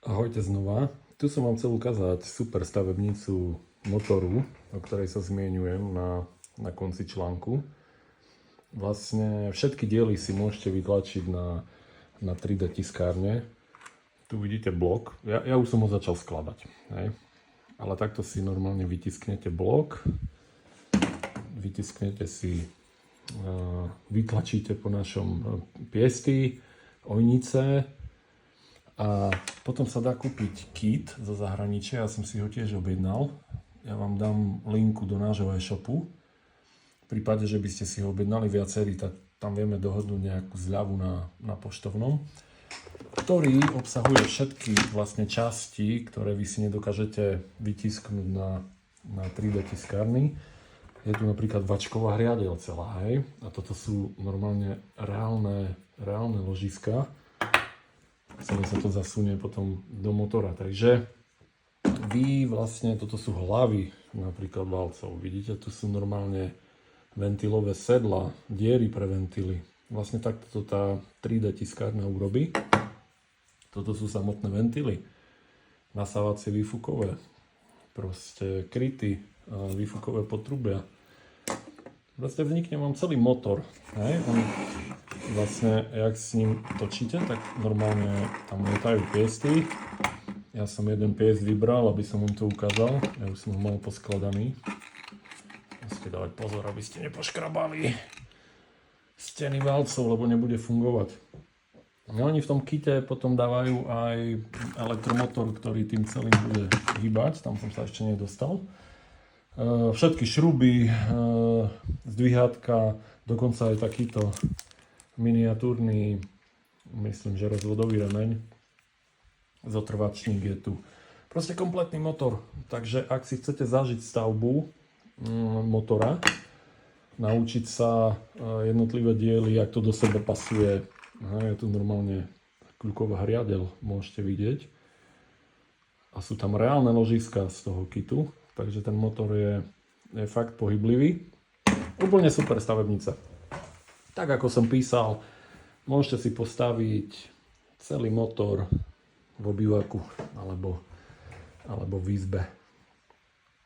Ahojte znova. Tu som vám chcel ukázať super stavebnicu motoru, o ktorej sa zmieňujem na konci článku. Vlastne všetky diely si môžete vytlačiť na 3D tiskárne. Tu vidíte blok. Ja už som ho začal skladať. Hej. Ale takto si normálne vytisknete blok. Vytisknete si, vytlačíte po našom piesty, ojnice. A potom sa dá kúpiť kit zo zahraničia, ja som si ho tiež objednal. Ja vám dám linku do nášho e-shopu. V prípade, že by ste si ho objednali viacerí, tak tam vieme dohodnúť nejakú zľavu na poštovnom, ktorý obsahuje všetky vlastne časti, ktoré vy si nedokážete vytisknúť na 3D tiskárny. Je tu napríklad vačková hriadeľ celá, hej? A toto sú normálne reálne ložiska. Celé sa to zasunie potom do motora. Takže vy vlastne, toto sú hlavy napríklad valcov. Vidíte, tu sú normálne ventilové sedla, diery pre ventily. Vlastne takto to tá 3D tiskárna urobí. Toto sú samotné ventily. Nasávacie výfukové. Proste kryty, výfukové potrubia. Vlastne vznikne vám celý motor. Hej? Vlastne, jak s ním točíte, tak normálne tam lietajú piesty. Ja som jeden piest vybral, aby som vám to ukázal. Ja už som ho mal poskladaný. Musíte dávať pozor, aby ste nepoškrabali steny valcov, lebo nebude fungovať. No, oni v tom kite potom dávajú aj elektromotor, ktorý tým celým bude hýbať. Tam som sa ešte nedostal. Všetky šruby, zdvihátka, dokonca aj takýto miniatúrny, myslím, že rozvodový remeň, zotrvačník je tu. Proste kompletný motor. Takže ak si chcete zažiť stavbu motora, naučiť sa jednotlivé diely, jak to do seba pasuje, je tu normálne kľuková hriadeľ, môžete vidieť. A sú tam reálne ložiska z toho kitu, takže ten motor je fakt pohyblivý. Úplne super stavebnica. Tak ako som písal, môžete si postaviť celý motor v obývaku alebo v izbe.